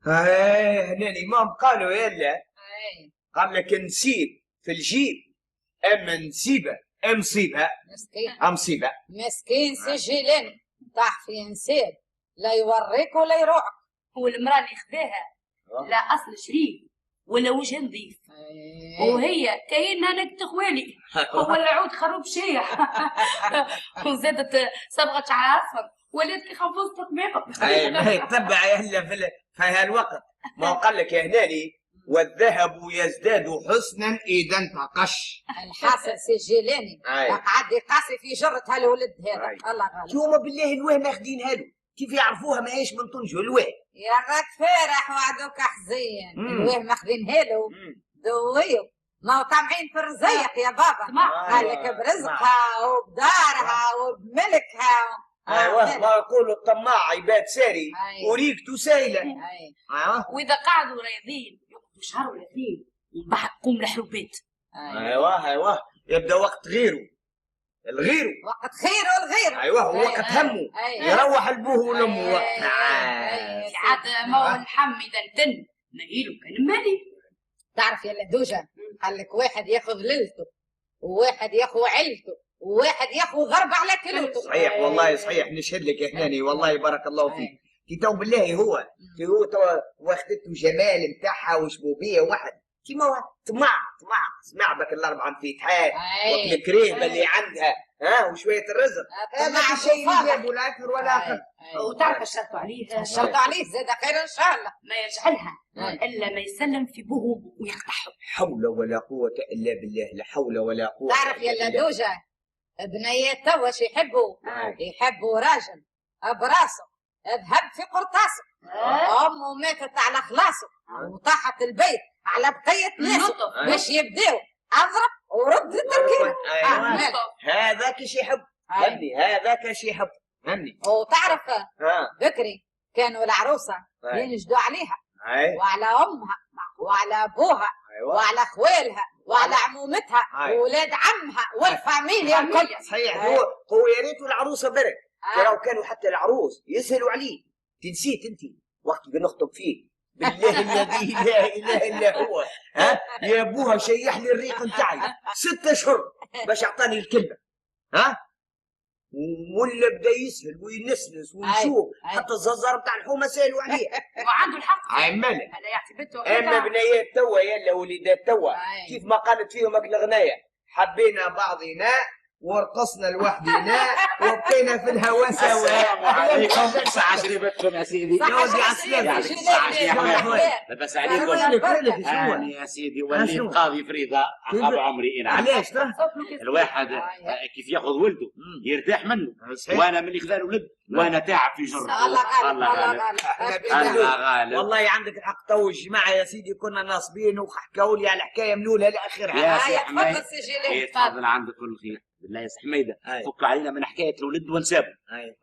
هنا الإمام قالوا يلا قال لك نسيب في الجيب أما نسيبه مصيبة مصيبة مسكين سجلين طاح في نسيب لا يوريك ولا يروعك. والمرأة اللي خذاها لا أصل شريف ولا وجه نظيف وهي كاينها نكت خوالي هو العود خروب شيح وزادت صبغة شعر أصفر ولات كي خنفوزة طماطم. أي ما هي تتبع إلا في هالوقت ما قال لك يا هنالي والذهب يزداد حسنا إذا انتقش. الحاصل سجليني قعد يقاسي في جرة هالولد هذا الله غالب. شوما بالله الواه ماخدين هالو كيف يعرفوها ماهيش من طنجو الواه يا راك فارح وعدوك حزين الواه ماخدين هالو دويو ما هو طامعين في الرزيق يا بابا قالك برزقها وبدارها وبملكها. ايوه ما يقولوا الطماع عباد ساري وريقته سايله. ايوه واذا قعدوا رايضين يقضوا شهر ولا اثنين ومن بعد قوم لحروبات. ايوه يبدا وقت غيره الغيره وقت خيره الغيره. ايوه وقت همه يروح لبوه ولامه وقت عاد ما هو الحم اذا انتن نقيله كان مالي. تعرف يا لهدوجه قال لك واحد ياخذ ليلته وواحد ياخذ عيلته وواحد ياخذ ضرب على كلوته. صحيح والله صحيح نشهد لك يا هناني والله بارك الله فيك. كي تو بالله هو تو واخدته جمال نتاعها وشبوبيه واحد كيما هو طمع سمع بك الاربعه انفتاحات والكريمه اللي عندها وشويه الرزق هذا الشيء اللي جابوا لا اكثر ولا اقل. وتعرف الشرط عليه زاد خير ان شاء الله ما يرجع لها الا ما يسلم في بوه ويقطعهم. حول ولا قوه الا بالله لا حول ولا قوه. تعرف يا لدوجه بنيات توا شي يحبوا راجل براسه ذهب في قرطاسه امه ماتت على خلاصه وطاحت البيت على بقيه ناسه باش يبداو اضرب ورد التركيبه. هذاك شي يحب فهمني هذاك شي يحب فهمني. وتعرف بكري كانوا العروسه ينجدوا عليها وعلى امها وعلى ابوها وعلى خوالها وعلى عمومتها وولاد عمها والفاميليا الكل. صحيح هو يا ريت العروسه برك لو كانوا حتى العروس يسهلوا عليه. تنسيت انت وقت بنخطب فيه بالله الذي لا اله الا هو يا ابوها شيح لي الريق نتاعي 6 اشهر باش اعطاني الكلمه ولا بدا يسهل وينسنس ونشوف حتى الززار بتاع الحومه سالوا عليه وعنده الحق عمالك. هذا يعتبته اما بنيات توا يلا وليدات توا كيف ما قالت فيهم الاغنيه حبينا بعضنا ورقصنا لوحدنا وبقينا في الهوا سوا. عليكم ساعة شربتكم يا سيدي. يا ودي عسلامة لبس عليكم يا سيدي ولي القاضي فريضة عقاب عمري. علاش الواحد كيف ياخذ ولده يرتاح منه وانا من اللي خذا ولد وانا تعب في جرة. الله غالب والله عندك الحق. تو الجماعة يا سيدي كنا ناصبين وحكاوا لي على الحكاية من الاولى لاخرها. يا سي حميد تفضل عندك كل خير بالله يا سي حميده. فك علينا من حكايه الولد ونسابه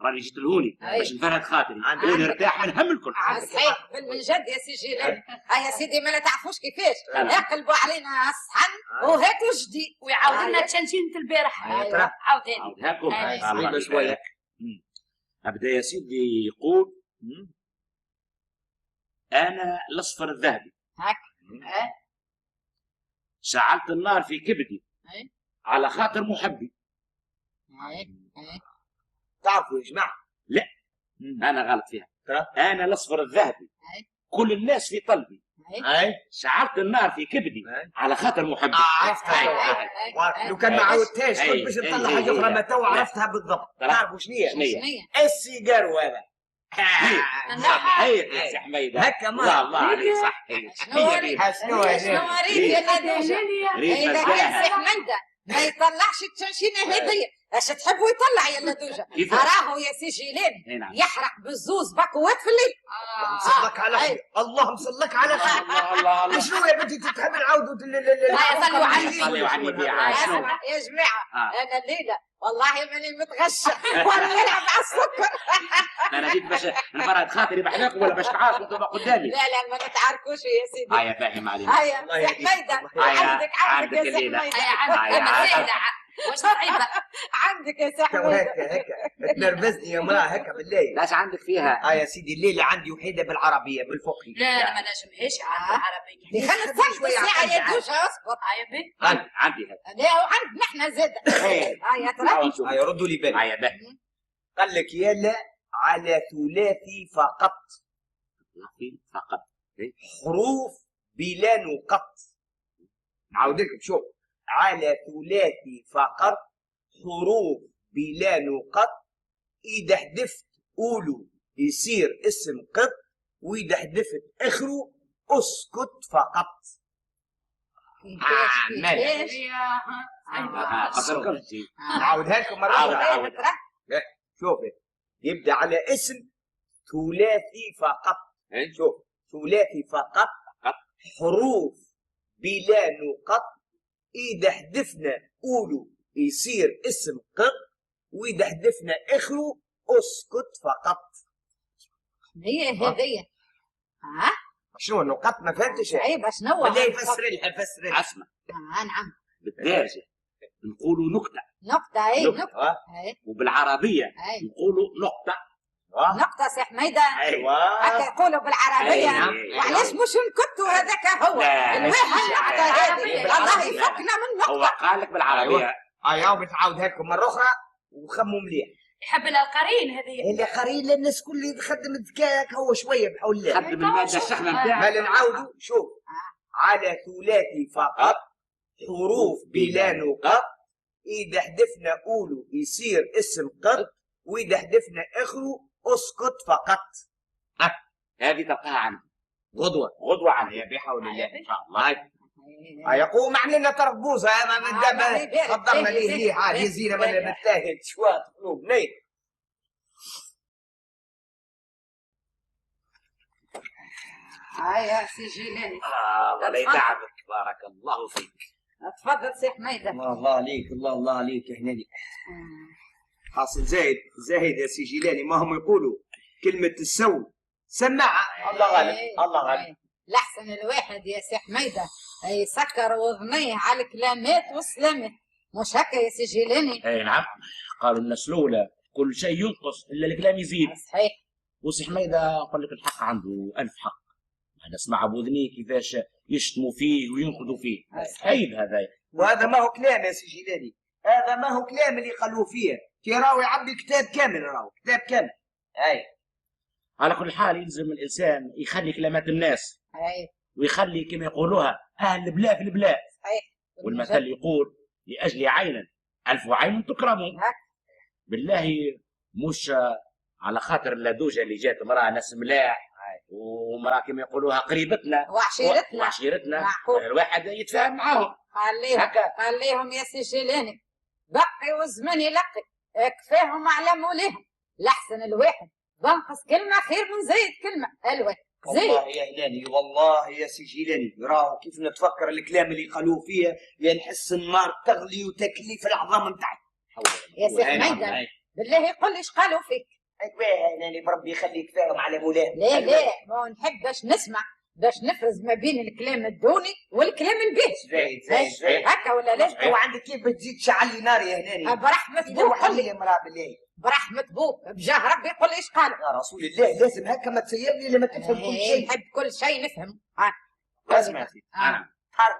راني جيت لهوني باش نفرد خاطري ونرتاح من هم الكل. صحيح بالجد يا سي جيلان. يا سيدي ما لا تعرفوش كيفاش يقلبوا علينا الصحن وهاتوا جديد ويعاود لنا تشنشينة البارح. عاوداني هاكم شويه. ابدا يا سيدي يقول انا الاصفر الذهبي شعلت النار في كبدي على خاطر محبي. تعرفوا يا جماعه لا انا غلط فيها. انا الاصفر الذهبي كل الناس في قلبي شعلت النار في كبدي على خاطر محبي. عرفتها لو كان ما عاودتهاش كنت باش نطلع حاجه اخرى ما تو عرفتها بالضبط. تعرفوا شنو هي السيجار هذا هي يا سي حميده هكا ما الله عليك صح. شنو ريت يا لدوجه اذا كان سي حميده ما يطلعش التنشينه هديه اش تحبوا يطلع يا لدوجه. راهو يا سي جيلان يحرق بالزوز بكوات في الليل. اللهم صلك على خير اللهم صلك على خير. الله شنو يا بنتي تحب نعاودوا صلوا على النبي. يا جماعه انا الليله والله ماني متغشى ولا نلعب على السكر. انا جيت باش نفرد خاطري بحناكم ولا باش تعاركوا انتم قدامي. لا ما نتعاركوش يا سيدي. هيا فاهم علينا. هيا يا حميده عندك يا سي حميده. واش صعيبه؟ عندك يا سي تو حميده. هكا تنرفزني يا مراه هكا بالليل. لاش عندك فيها؟ يا سيدي الليله عندي وحيده بالعربيه بالفقهي. لا انا ما نجمهاش عربي. خلينا نتسلط الساعه يا دوشه اصبر. يا بي عندي هذا. لا وعندنا احنا زاد. يا ترى ردوا لي بالك. معايا به. قال لك يلا على ثلاثي فقط. فقط. حروف بلا نقط. نعاود لكم شوف. على ثلاثي فقط حروف بلا نقط. إذا حذفت أولو يصير اسم قط، وإذا حذفت آخره اسكت فقط. نعاودها لكم مرة أخرى. شوف يبدأ على اسم ثلاثي فقط. شوف ثلاثي فقط حروف بلا نقط. إذا حذفنا أولو يصير اسم قط، وإذا حذفنا آخره اسكت فقط. هي هذية. شنو النقط؟ ما فهمتش. عيب شنو؟ ولا يفسر لها. اسمع. نعم. بالدارجة نقولوا نكتة. نقطة. اي نقطة. وبالعربية نقولوا نقطة. نقطة سي حميدة. ايوه هكا يقولوا بالعربية. وعلاش مش نكتوا هذاك هو الواحد نقطة هذه. الله يفكنا من نقطة. هو قال لك بالعربية. ايوه بتعاودها لكم مرة أخرى وخموا مليح. يحب القرين هذه. اللي قرين للناس كل اللي خدم ذكاك هو شوية بحول الله. خدم المادة الشحنة نتاعك. ما نعاودوا شوف. على ثلاثي فقط حروف بلا نقط. إذا حذفنا أولو يصير اسم قط، وإذا حذفنا آخره اسكت فقط. هذه تلقاها عندي غدوة عندي. يا بحول الله إن شاء الله. يقوم عملنا تربوزة من دابا قدرنا ليه عاد يزينا من نتلاهي شوات قلوب نيل. يا سي جيلاني. الله يتعبك بارك الله فيك. تفضل سي حميدة. الله عليك الله عليك يا هناني. حاصل زايد يا سي جيلاني. ما هم يقولوا كلمة السو سماعة. الله غالب. لحسن الواحد يا سي حميدة يسكر وضنيه على الكلامات والسلامات. مش هكا يا سي جيلاني؟ اي نعم. قالوا الناس الاولى كل شيء ينقص الا الكلام يزيد. صحيح. وسي حميدة نقول لك الحق عنده 1000 حق. انا اسمع بوذني كيفاش يشتموا فيه وينقدوا فيه. عيب هذا. وهذا ما هو كلام يا سي جيلاني. هذا ما هو كلام اللي قالوه فيه. كي راهو يعبي كتاب كامل. اي على كل حال يلزم الانسان يخلي كلمات الناس. ويخلي كما يقولوها البلاء في البلاء. والمثل يقول لاجل عين 1000 عين تكرمون. بالله مش على خاطر اللدوجه اللي جات امراه ناس ملاح ومراه كما يقولوها قريبتنا وعشيرتنا الواحد يتفاهم معاهم. خليهم يا سي جيلاني. بقي والزمن يلقي. كفاهم على موليهم. لحسن الواحد بنقص كلمة خير من زايد كلمة. الواحد زايد. والله يا هلالي والله يا سي جيلاني راهو كيف نتفكر الكلام اللي قالوه فيه نحس النار تغلي وتكلي في العظام نتاعي. يا سي حميدة بالله يقول لي ايش قالوا فيك. يعني بربي يخليك فاهم على مولاه. لا ما نحب باش نسمع باش نفرز ما بين الكلام الدوني والكلام الباهي. زايد هكا ولا لا؟ هو عندك كيف بتزيد تشعل لي نار يا هلالي؟ برحمة بوك قل لي. برحمة بوك بجاه ربي قل لي ايش قالوا. يا رسول الله لازم هكا ما تسيبني لما تفهم كل شيء. نحب كل شيء نفهم. اسمع يا سيدي انا تعرف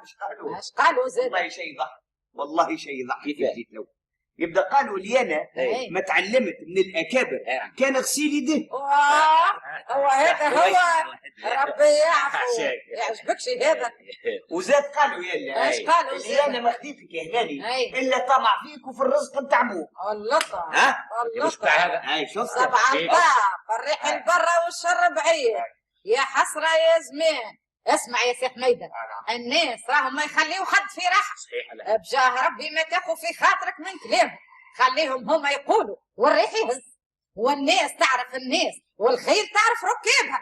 ايش قالوا زاد. والله شيء يضحك جيت لو يبدا قالوا لي انا ما تعلمت من الاكابر كان غسيل يده. هو هذا هو ربي يعفو. يعجبكش هذا. وزاد قالوا يلا ايش قالوا زاد؟ انا ما خديتك يا هلالي الا طمع فيك وفي الرزق نتاع ابوك. اللطة مش بتاع هذا. اي شفت سبع الطاف الريح البرة والشر بعيد. يا حسرة يا زمان. اسمع يا سي حميدة الناس راهم ما يخليوا حد في راحة. بجاه ربي ما تاخذ في خاطرك من كلامهم. خليهم هما يقولوا والريح يهز والناس تعرف الناس والخيل تعرف ركابها.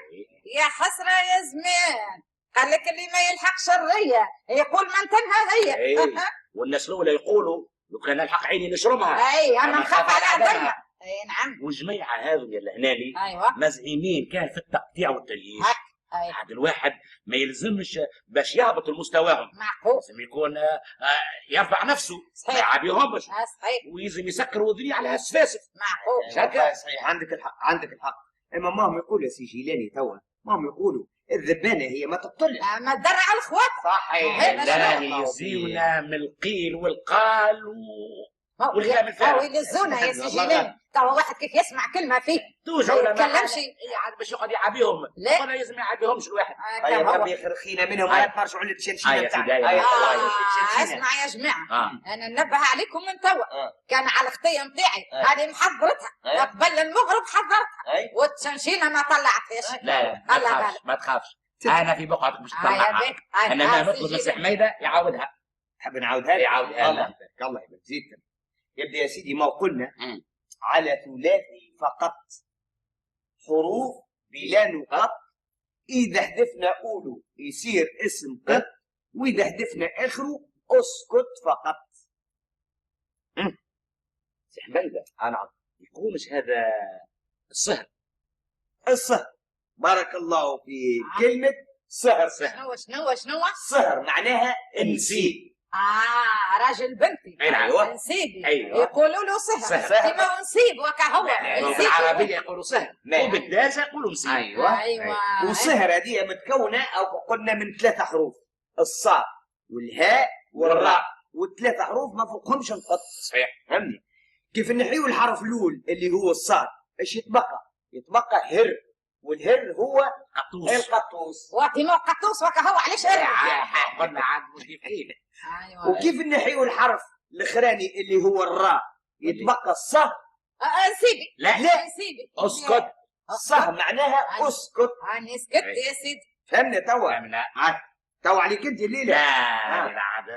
يا حسرة يا زمان. قال لك اللي ما يلحق شرية يقول من تنهى هي. والناس الاولى يقولوا لو كان الحق عيني نشرمها. انا نخاف على عدمها. نعم. والجميعة هذو يا الهناني ايوه مزعمين كان في التقطيع والترييش. هذا الواحد ما يلزمش باش يهبط لمستواهم، معقول. لازم يكون يرفع نفسه ما صحيح. يعابيهمش، صحيح. ويلزم يسكر وذني على هالسفاسف. معقول. والله صحيح، عندك الحق عندك الحق. اما ما هم يقولوا يا سي جيلاني توا، ما هم يقولوا الذبانه هي ما تقتلش. ما تدرع على الخوات. صحيح. لا يزيونا من القيل والقال والكلام الفارغ. او يلزونا يا سي جيلاني. توا واحد كيف يسمع كلمه فيه توجع ما ولا يتكلمش. يعني باش يقعد يعابيهم، لا. ولا لازم ما يعابيهمش الواحد. هيا ربي يخرخينا منهم ولا تمرشوا على التشنشينه يا بتاعنا. سيدي. اسمع يا جماعه، آه. انا ننبه عليكم من توا. كان على الخطيه نتاعي هذه محضرتها قبل المغرب حضرتها، والتشنشينه ما طلعتهاش. لا ما تخافش ما تخافش، انا في بقعتك باش تطلعها. انا ما نطلب من سي حميده يعاودها. تحب نعاودها لك؟ يعاودها الله يبارك الله يبارك. زيد يبدا يا سيدي ما قلنا مم. على ثلاثي فقط، حروف بلا نقط. اذا حذفنا اولو يصير اسم قط، واذا حذفنا اخره اسكت فقط. سي حميده نعم. يقولش هذا السهر. السهر، بارك الله في كلمة سهر. شنو سهر معناها نسيب. راجل بنتي. أيوة. نسيبي. أيوة. يقولوا له سهر. سهر. كيما نسيب وكهو. بالعربيه يقولوا سهر، وبالدارجه يقولوا نسيب. ايوه. والسهر هذه متكونة أو قلنا من 3 حروف، الصاد والهاء والراء، والثلاثة حروف ما فوقهمش نقط. صحيح. فهمني؟ كيف نحيو الحرف الأول اللي هو الصاد، ايش يتبقى؟ يتبقى هر، والهر هو قطوس. القطوس. واتينو قطوس وكهو علاش قلنا عاد مش كيف. ايوه. وكيف نحيو الحرف الاخراني اللي هو الراء، يتبقى الصه. نسيبي. لا نسيبي. اسكت. الصه معناها اسكت. انا سكت يا سيدي. فهمنا توا؟ فهمنا. توا عليك انت الليله. لا عاد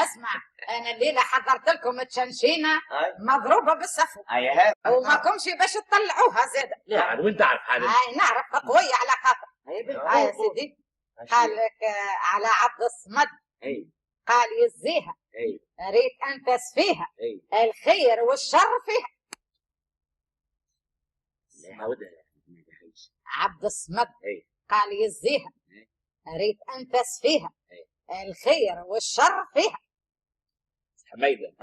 اسمع، انا الليله حضرت لكم تشنشينه مضروبه بالسفو، هاي وما كنش باش تطلعوها زاده. لا عاد وين تعرف هذا؟ هاي نعرف قويه على خاطر. هاي يا سيدي قال لك على عبد الصمد، قال يزيها ريت انتس فيها الخير والشر فيها. عبد الصمد قال يزيها ريت انتس فيها الخير والشر فيها. حميده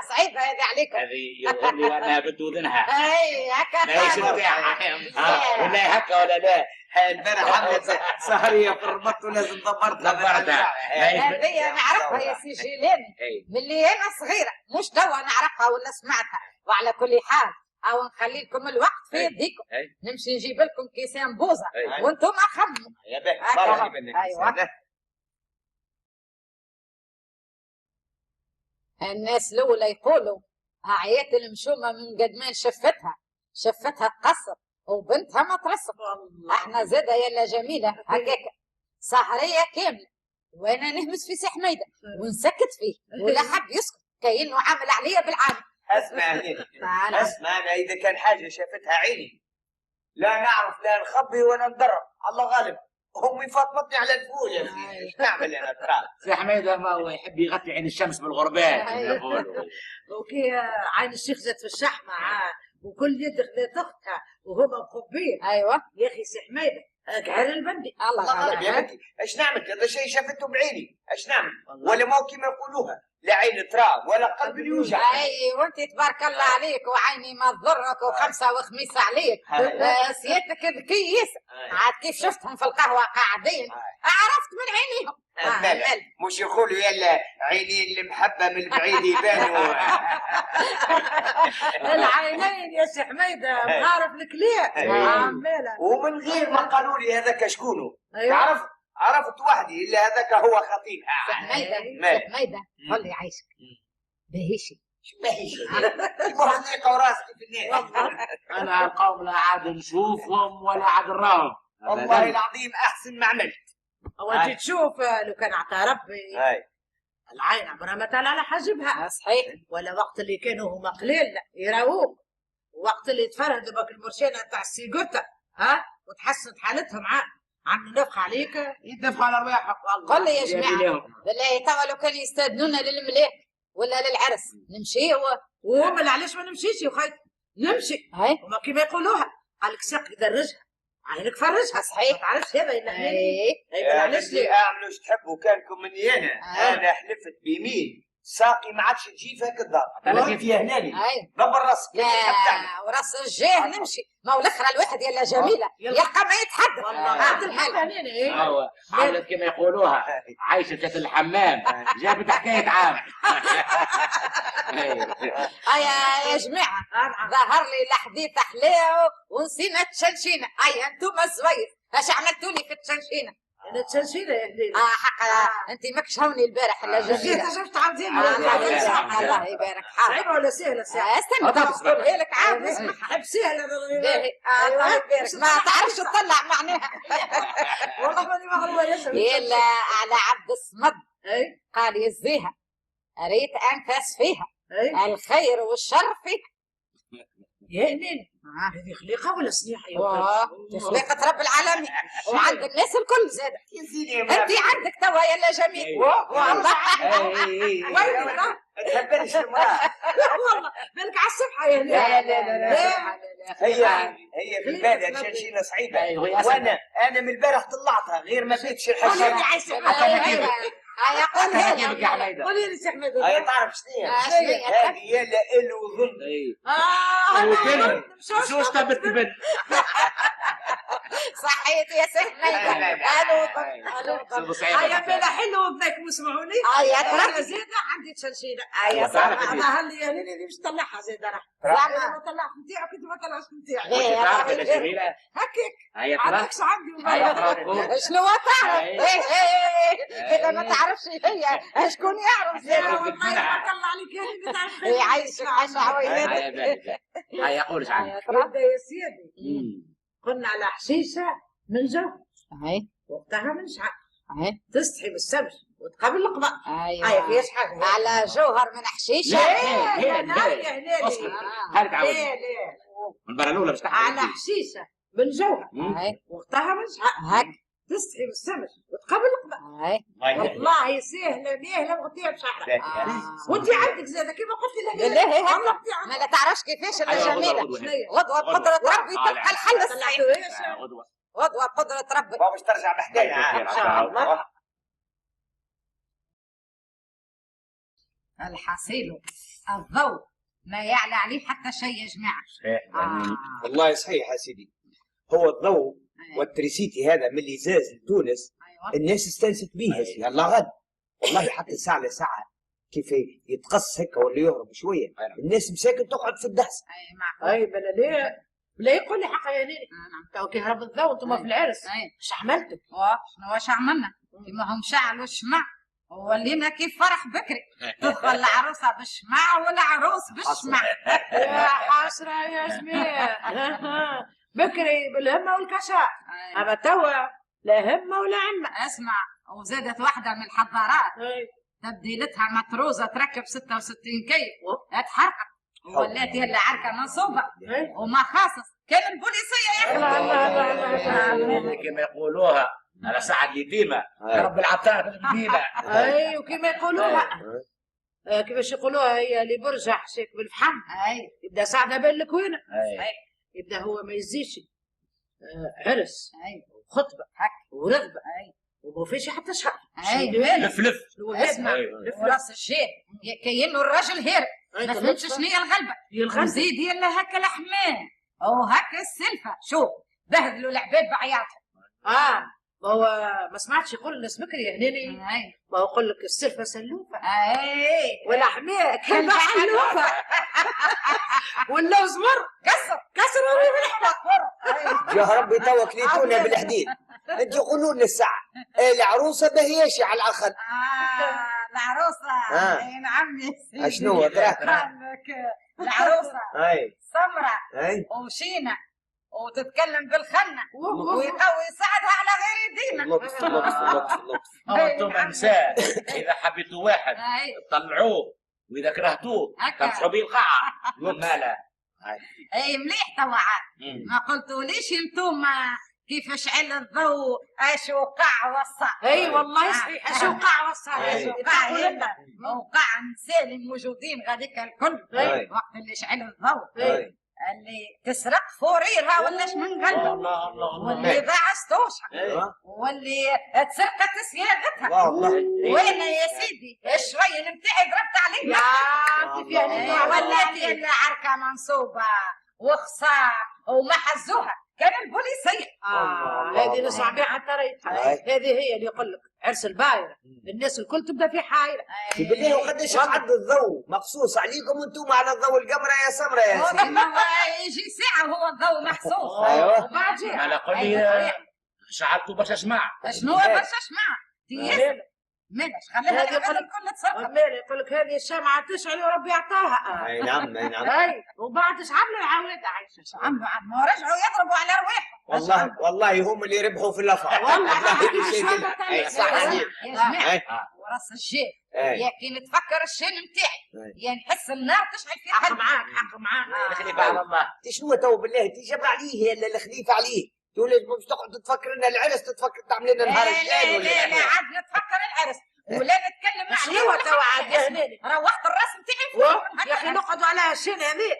صعيبه هذه عليكم. هذه يظهر لي وانا بنت اذنها. اي هكا ماهيش نتاعها ولا هكا ولا لا. البارح عملت سهريه في الربط ولازم دبرتها. هذه نعرفها يا سي جيلاني ملي انا صغيره، مش توا نعرفها ولا سمعتها. وعلى كل حال او نخلي لكم الوقت في يديكم، نمشي نجيب لكم كيسان بوزه وانتم خمموا. يا باهي. ايوه. الناس الاولى يقولوا عيات المشومه من قد ما شفتها تقصر وبنتها ما ترسم. احنا زاده يلا جميله هكاك سهريه كامله وانا نهمس في سي حميده ونسكت فيه ولا حب يسكت كأنه عامل عليا بالعاني. اسمع انا اذا كان حاجه شافتها عيني لا نعرف لا نخبي ولا ندرب، الله غالب. امي فاطمتني على الفول يا اخي، ايش نعمل انا ترى؟ سي حميده ما هو يحب يغطي عين الشمس بالغربال. وكي عين الشيخ زاد في الشحمه وكل يد خذت اختها وهما مخبين. ايوه يا اخي سي حميده قعر البندي. الله غالب يا بنتي. ايش نعمل؟ هذا شيء شفته بعيني، ايش نعمل؟ ولا ما كيما يقولوها لا عين ترى ولا قلب يوجع. اي وانت تبارك الله عليك وعيني ما تضرك وخمسه وخميس عليك. سيادتك ذكي عاد كيف شفتهم في القهوه قاعدين عرفت من عينيهم. مش يقولوا يلا عينين المحبه من البعيد يبانوا. العينين يا سي حميده عارف الكليه عماله. ومن غير ما قالوا لي هذاك شكونه عرفت وحدي الا هذاك هو خطيبها. حميده قول لي عايشك بهيشي يبغى حقيقه وراسك في الناس. انا القوم لا عاد نشوفهم ولا عاد نراهم. والله العظيم احسن ما عملت. وانت تشوف لو كان عطى ربي العين عمرها ما طلع على حاجبها. صحيح. ولا وقت اللي كانوا هما قليل يراووك، وقت اللي تفرهدوا بك المرشانه تاع السيجوتا وتحسنت حالتهم عم نفخ عليك يدفعوا على ارواحهم. والله قل لي يا جماعه بالله توا لو كانوا يستاذنونا للملاك ولا للعرس نمشي وهم اللي علاش ما نمشيش يا خيط نمشي. هاي وما كيما يقولوها قال لك ساق يدرجها عينك فرجها صحيح. ما تعرفش هذا الا هناني. اي اي معلش اللي ليه اعملوا ايش تحبوا كانكم مني انا حلفت بيمين ساقي ما عادش تجي فيها كذاب انا كيف فيها هناني اي دبر راسك لا وراس الجاه نمشي ما هو الاخرى الواحد يلا جميله يلقى ما يتحدث والله عبد الحلال هناني. هو عملت كما يقولوها عايشه في الحمام جابت حكايه عام. يا جماعه ظهر لي الحديث حلاه ونسينا التشنشينه. انتم الزويف اش عملتوا لي في التشنشينه؟ انا تشنشينه يا هدينا. حق انت ماكش هوني البارح الا جميله. شفت عبدين الله يبارك حالك. صعيبه ولا سهله سهله؟ استنى نقولها لك عاد اسمع. حب سهله. الله يبارك ما تعرفش تطلع معناها. والله ماني مغلوبه ياسر. الا على عبد الصمد اي قال يزيها ريت انفاس فيها اي الخير والشر فيها. يا هناني هذه خليقه ولا صنيحه يا ولد؟ خليقة رب العالمين وعند الناس الكل زاد. يا سيدي انت عندك توا يلا جميل والله. ويلك تهبلش المراه والله بالك على الصبحه يا لا هناني. لا لا هي في البادية تشنشينه صعيبه وانا من البارح طلعتها غير ما فيتش الحشيش يقول هذا قولي لي سي حميد. هي تعرف شنو هذه يا لا ال وظن شو اشتبت بنت صحيت يا سهميدة. الو يا بلا حلو ابنك واسمعوني. يا انا ترى زيده عندي تشنشينه. يا صاحبي ظهر لي يا هناني اللي مش طلعها زيده انا. زعما ما طلعت نتاعك كنت ما طلعش نتاعي. يا تعرف راجل يا جميله هكاك هيا ترى عندكش عندي هيا شنو تعرف؟ اذا ما تعرفش هي شكون يعرف؟ لا والله ما طلع عليك يا هناني تعرف. يعيشك عشا عويلات. هيا قولش عنها تبدا يا سيدي قلنا على حشيشه من جو وقتها من شعر تستحي بالسبج وتقابل القضاء. هاي فيهاش حاجه على جوهر من حشيشه. يا هناني هارك عاود لا من برا الاولى باش على حشيشه من جوهر وقتها من شعر هاك تستحي بالسمج وتقابل القضاء. والله سهله مهله مغطيه بشعرها. وانت عندك زاده كيما قلت لك بالله هيك والله ما لا تعرفش كيفاش الا جميله. غدوه بقدره ربي تلقى الحل الصحيح. غدوه بقدره ربي. باش ترجع بحكايه ان شاء الله. الحصيل الضوء ما يعلى عليه حتى شيء يا جماعه. والله صحيح يا سيدي هو الضوء والتريسيتي هذا من اللي زاز لتونس الناس استانست به يا سيدي الله غد والله حتى ساعه لساعه كيف يتقص هكا ولا يهرب شويه الناس مساكن تقعد في الدهس. اي بلا ليه لا يقول لي حق يا نيني تو كي هرب الضوء انتم في العرس ايش عملتوا؟ شنو واش عملنا؟ كيما هم شعلوا الشمع ولينا كيف فرح بكري تدخل العروسه بالشمع والعروس بالشمع. يا حسره يا جميع بكري بالهمه والكشاء اما توا لا همه ولا عمه. اسمع وزادت واحده من الحضارات تبديلتها مطروزه تركب 66 كيف اتحرقت ولات هي اللي عركه منصوبه وما خاصص كان البوليسيه يا كما يقولوها على ساعة اليتيمة رب العطاء القديمة. اي وكما يقولوها كيفاش يقولوها هي اللي برجع حشيك بالفحم يبدا ساعده بين الكوينه يبدا هو ما يزيش عرس وخطبه ورغبه وما فيش حتى شهر. لف اسمع وراس الشيء كأنه الراجل هير ما فهمتش شنو هي الغلبه وزيد يلا هكا الحمام او هكا السلفه شوف بهدلوا العباد بعياطهم. ما هو ما سمعتش يقول الناس بكري يا هناني ما هو يقول لك السلفه سلوفه والحماء كلبه حلوفه واللوز مر كسر وريه بالحبه. يا ربي توا كليتونا بالحديد انت يقولون لي الساعه العروسه بهيش على الاخر. العروسه نعم يا سيدي شنو تراك العروسه سمراء وشينه وتتكلم بالخنة ويقوي يساعدها على غير دينه. لطف لطف لطف لطف. انتم نساء اذا حبيتوا واحد طلعوه واذا كرهتوه تمسحوا به القاعه ما لا. اي مليح توا عاد ما قلتوا ليش انتم كيف شعل الضوء اش وقع وصى. اي والله صحيح اش وقع وصى وقع نساء موجودين غاديك الكل وقت اللي شعل الضوء اللي تسرق فوريرها ولا من قلبها، الله الله واللي باع ستوشها، واللي تسرقت سيادتها. وين يا سيدي الشوية اللي متاعي ضربت عليه؟ انت فيها والتي اللي عركة منصوبة وخصام ومحزوها كان البوليسية. هذه نسمع بها حتى ريتها. هذه هي اللي يقول لك عرس البايرة، الناس الكل تبدا في حايرة. بالله وقداش تعد الضوء مخصوص عليكم وانتم على الضوء القمرة يا سمرة يا سيدي. يجي ساعة هو الضوء محسوس. ايوه وبعد جهة انا قل لي شعلتوا برشا شماعة. شنو برشا شمعة؟ مالش خليها العباد الكل تسرق. مالي يقول لك هذه الشمعة تشعل وربي يعطاها. اي نعم اي نعم. اي وبعد ايش عملوا العوادة عايشة؟ عملوا ما رجعوا يضربوا على رواحهم. والله هم اللي ربحوا في اللفة. والله صح عليك. يا جماعة وراس الجيب يا كي نتفكر الشين نتاعي يا نحس النار تشعل في حق قلبي. معاك حق معاك. الخليفة على الله. شنو تو بالله تجبر عليه الا الخليفة عليه. تقول مش تقعد تفكر ان العرس تتفكر تعمل لنا نهار الجاي ولا لا عاد نتفكر العرس ولا نتكلم مع شنو تو عاد يا هنيني؟ روحت الراس نتاعي يا اخي نقعدوا على الشين هذه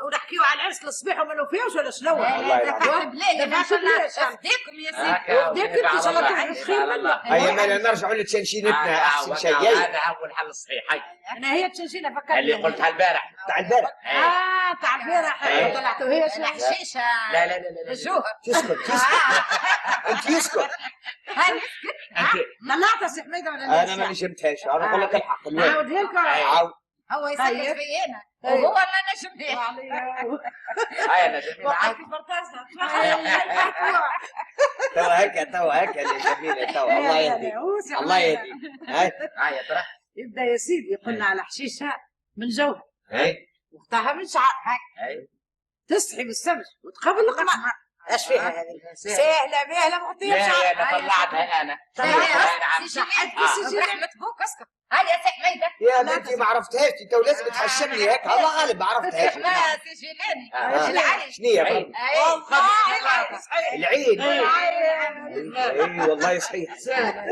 ونحكيوا على العرس الصباح وما نوفيوش ولا شنو؟ بلاي ما شاء الله اخديكم يا سيدي وديك انت شغلتك خير منه. هيا مالا نرجعوا لتشنشينتنا احسن شيء. هذا هو الحل الصحيح. انا هي تشنشينه فكرت اللي قلتها البارح. تاع البارح. تاع البارح ما طلعتوهاش. الحشيشه لا لا لا لا الجوهر تسكت انت يسكت. انت طلعتها سي حميده ولا انا ما نجمتهاش انا نقول لك الحق نعاودها لكم. عاود. هو يسكت في انا وهو ما نجمش. هاي انا جميل عاد. تو هكا يا جميلة تو الله يهديك الله يهديك. هاي ترى يبدا يا سيدي يقولنا على حشيشه من جوهر هاي وقتها من شعر تصحي بالسمش وتقابل القمر. ايش فيها هذه؟ سهله بيها ما لا لا طلعتها انا. رحمة بوك اسكت. هاي يا سي حميده يا بنتي ما عرفتهاش تو لازم تحشمني هيك الله غالب ما عرفتهاش. ما سي جيلاني العين شنو هي برضه؟ العين. اي والله صحيح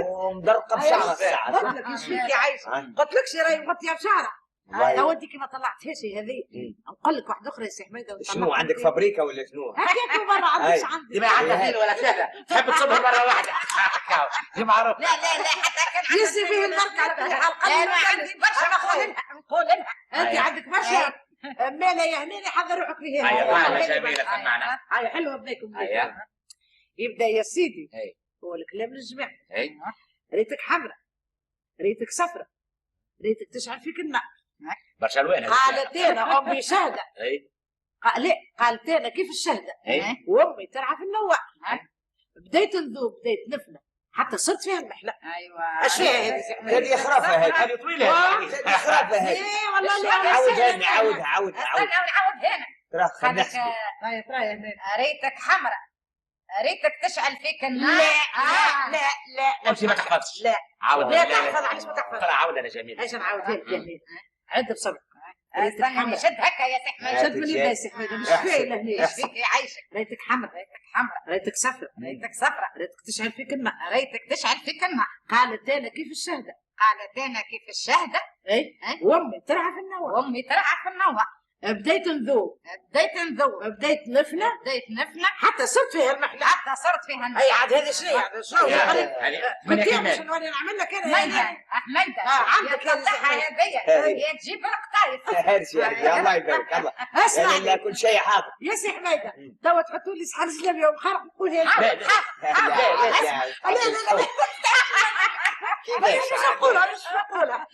ومدرقه بشعرها الساعه. قلت لك ايش فيك يا عايشه؟ قلت لكش راهي مغطيه بشعرها. لو انت كي ما طلعتهاش هذه نقول لك واحده اخرى يا سي حميده. شنو عندك فابريكا ولا شنو؟ هكاك برا عنديش عندي. ما عندها اثنين ولا ثلاثه تحب تصبها مره واحده. دي معروف. لا حتى كان يزي فيه المركه على انا عندي برشا نقول لها انت عندك برشا مالا يا هنيني حضر روحك فيها. هيا معنا جميله سمعنا. هيا حلوه بنيكم. يبدا يا سيدي هو الكلام للجميع. ريتك حمراء ريتك صفراء ريتك تشعل فيك النار. برشا الوين قالت انا امي شهده. لا قالت انا كيف الشهده وامي ترعى في النواء. بديت نذوب بديت نفنى حتى صرت فيها المحلة. ايوه اش فيها هذه خرافه هذه طويله. هذه خرافه هذه. ايه والله لا عاودها نعاود هنا ترى خلينا نحسب. ريتك حمراء ريتك تشعل فيك النار. لا امشي ما تحفظش. لا عاود. لا تحفظ علاش ما تحفظ. عاود انا جميل. ايش نعاودها لك يا هني عد بصبر. استنى شد هكا يا سي حميد. شد من يدي يا سي حميد مش فايله هني. ايش فيك يعيشك؟ ريتك حمراء ريتك صفراء ريتك تشعل فيك النار. ريتك تشعل فيك النار. قالت انا كيف الشهده. قالت انا كيف الشهده. وامي ترعى في النوى. وامي ترعى في النوى. بديت نذوب بديت نفنى حتى صرت فيها المحلة. اي عاد هذه شنو مش نولي نعمل لك انا حميده عندك الصحه هذيا تجيب القطايف. الله يبارك الله. اسمع كل شيء حاضر يا سي حميده توا تحطوا لي صحن زلابيه ومخرق نقول هيك. لا مش نقولها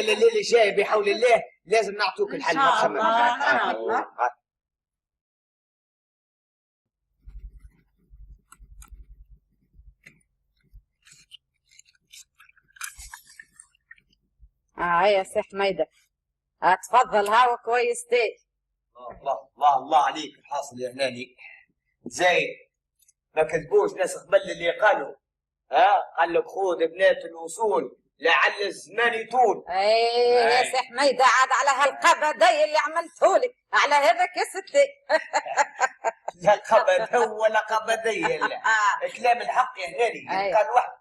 اللي جاي بحول الله لازم نعطوك الحل. ما تخمم. يا سي حميده اتفضل هاو كويس تي. الله عليك الحاصل يا هناني زين ما كذبوش ناس قبل اللي قالوا. قال لك خذ بنات الوصول لعل الزمان يطول. يا سي حميده عاد على هالقبدي اللي عملتهولي على هذاك يا ستي. لا قبدي ولا قبدي لا كلام الحق يا هناني قال واحد.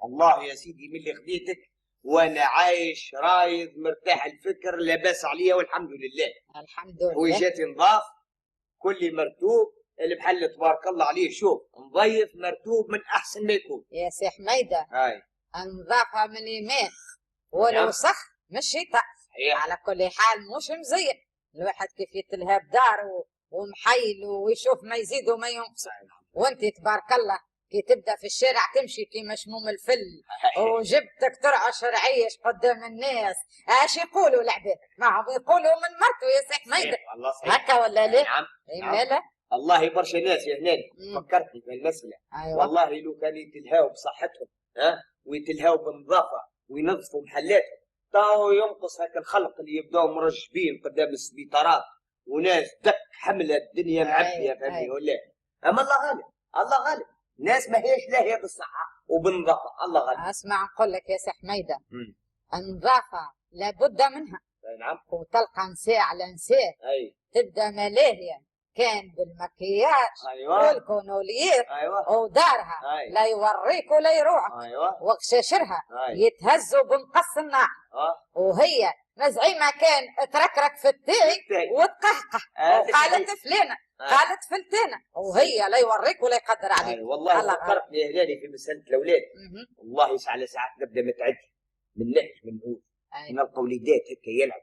الله يا سيدي من اللي خديتك وانا عايش رايض مرتاح الفكر لاباس عليا والحمد لله. الحمد لله. وجاتي نضاف كل مرتوب المحل تبارك الله عليه. شوف نضيف مرتوب من احسن ما يكون. يا سي حميده هاي نضافها من يمين والوسخ مش يطق. على كل حال مش مزين الواحد كيف يتلهى بدار ومحيل ويشوف ما يزيد وما ينقص. وانت تبارك الله كي تبدا في الشارع تمشي كي مشموم الفل وجبتك ترعش رعيش قدام الناس. اش يقولوا العباد؟ ما هم يقولوا من مرته يا سي حميده. والله صحيح. هكا ولا لا؟ نعم. مالا؟ الله برشا ناس يا هناني فكرتني بالمسألة. أيوة. والله لو كان يتلهاو بصحتهم ويتلهاو بالنظافة وينظفوا محلاتهم تو ينقص هكا الخلق اللي يبداو مرجبين قدام السبيطارات وناس دك حملة الدنيا معبية فهمني ولا. أما الله غالب الله غالب. ناس ما هيش لاهية بالصحة وبالنظافة الله غالب. اسمع نقول لك يا سي حميدة النظافة لابد منها. نعم. وتلقى نساء على نساء تبدا ملاهية كان بالمكياج والكونولير ودارها لا يوريك ولا يروح وقشاشرها يتهزوا بمقص النار وهي مزعيمة كان تركرك في التاي وتقهقه وقالت فلانة قالت فلتانة وهي لا يوريك ولا يقدر عليك. والله فكرتني يا هلالي في مسألة الأولاد. والله على ساعات نبدا متعدي من نهج من نقول نلقى وليدات هكا يلعب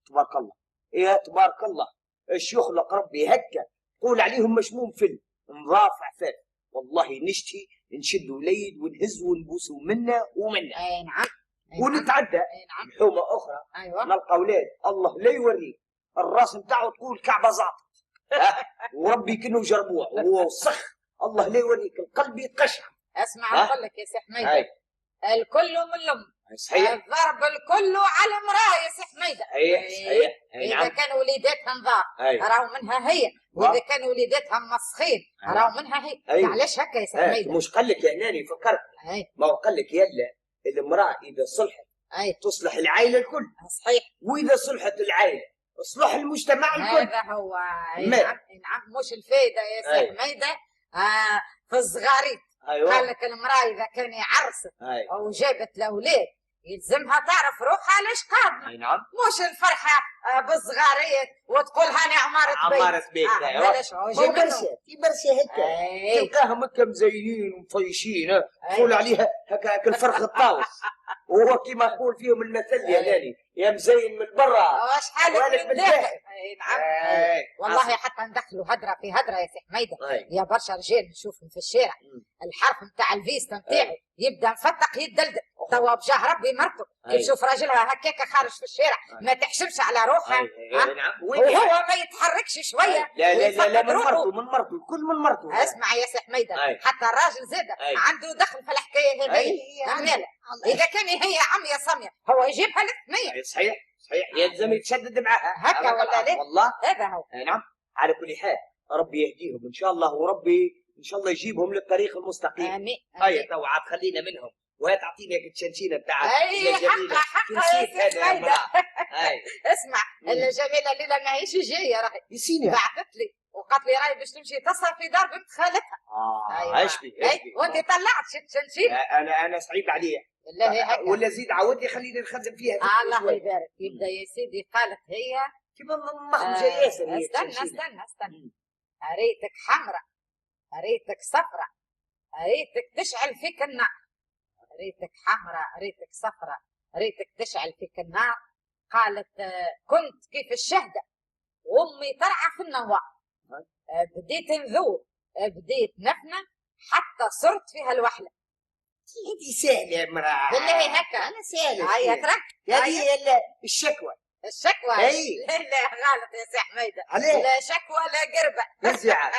تبارك الله. يا تبارك الله ايش يخلق ربي هكا قول عليهم مشموم فيلم نظاف عفاف. والله نشتي نشد وليد ونهز ونبوسوا منا ومنا. اي نعم. ونتعدى حومه اخرى. نلقى اولاد الله لا يوريك الراس نتاعو تقول كعبه زعطت وربي كانه جربوع وهو وسخ الله لا يوريك القلب يتقشع. اسمع نقول لك يا سي حميده الكل من لم صحيح. الضرب الكل على امراه يا سي حميده. صحيح. اذا كانوا وليداتها نظاف راهو منها هي واذا كانوا وليداتها مسخين راهو منها هي. علاش هكا يا سي حميده؟ مش قال لك يا ناني فكرت ما هو قال لك يلا الامراه اذا صلحت تصلح العائله الكل. صحيح. واذا صلحت العائله اصلح المجتمع الكل. هذا هو. نعم مش الفايده يا سي حميده في الصغاريت. قال لك المراه اذا كان يعرست او جابت الاولاد يلزمها تعرف روحها علاش قادمه. نعم. مش الفرحه بالصغاريت وتقول هاني عماره بيت. علاش هو برشا هكا تلقاهم هكا مزينين ومطيشين تقول عليها هكا الفرخ الطاوس وهو كيما يقول فيهم المثل يا لالي يا مزين من برا واش حالك من داخل. نعم. والله حتى ندخلوا هدره في هدره يا سي حميده. يا برشا رجال نشوفهم في الشارع الحرف نتاع الفيستا نتاعو يبدا مفتق يدلدل توا بجاه ربي مرته كي تشوف راجلها هكاك خارج في الشارع ما تحشمش على روحها وهو ما يتحركش شويه. لا من مرته الكل من مرته. اسمع يا سي حميده حتى الراجل زاد عنده دخل في الحكايه هذه. اذا كان هي عمية صمية هو يجيبها للثمية. صحيح يلزم يتشدد معها هكا ولا لا؟ والله هذا هو. نعم. على كل حال ربي يهديهم ان شاء الله وربي ان شاء الله يجيبهم للطريق المستقيم. امين. هيا تو عاد خلينا منهم وهي تعطينا التشنشينه بتاعك. حقا يا سي حميده. اسمع الجميله الليله ماهيش جايه راهي يسيني بعثت لي وقالت لي راهي باش تمشي تصل في دار بنت خالتها. ايش بي وانت طلعت شنشينه. انا صعيب عليا بالله هكا ولا زيد عاودني خليني نخدم فيها. الله يبارك. يبدا يا سيدي قالت هي كيما مخرجه ياسر. استنى ريتك حمراء ريتك صفراء ريتك تشعل فيك النار. ريتك حمراء ريتك صفراء ريتك تشعل فيك النار. قالت كنت كيف الشهدة وامي ترعى في النواء بديت نذوب بديت نفنى حتى صرت فيها الوحلة. هذه سهلة يا مرأة بالله هكا. أنا سهلة. هيا ترك هذه الشكوى. لا غلط يا سي حميده. لا شكوى لا قربة. نزعل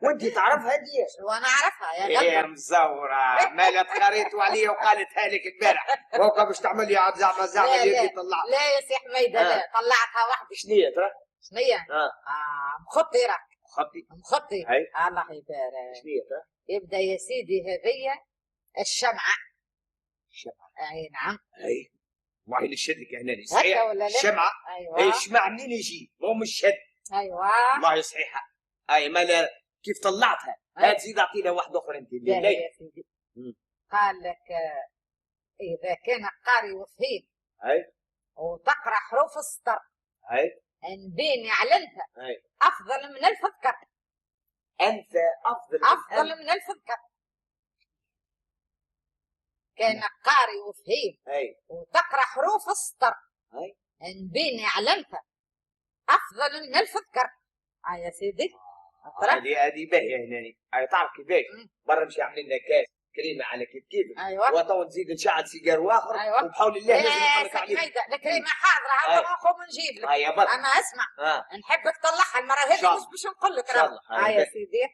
وانت تعرفها دي؟ وانا اعرفها يا غلط. يا مزورة مالت خريت عليا وقالتها لك امبارح وكا باش تعمل لي عاد زعما يجي طلعت. لا يا سي حميده لا طلعتها وحدي. شنية ترى؟ شنية؟ مخطي راك. مخطي. الله يبارك. شنية ترى؟ يبدا يا سيدي هذيا الشمعة. اي نعم. والله نشدك يا هناني صحيح. الشمعة. الشمعة منين يجي؟ مو مش شد. والله صحيحة. مالا كيف طلعتها؟ هات زيد اعطينا واحدة أخرى أنت. لا يا سيدي. قال لك اذا كان قاري وفهيم اي وتقرا حروف السطر اي نبيني علنتها اي افضل من الف ذكر. انت افضل من الف ذكر. كان قاري وفهيم اي وتقرا حروف السطر اي نبيني علنتها افضل من الف ذكر. يا سيدي هذه باهيه هنا. هاي تعرف كيفاش برا مش عاملين لنا كاس كريمه على كيف ايوه وتو نزيد نشعل سيجار واخر. أيوة. وبحول الله لازم نحرك عليه. الكريمه حاضره هذا نقوم نجيب لك. هيا برا اما اسمع نحبك تطلعها المره هذه مش باش نقول لك. ان شاء الله. يا سيدي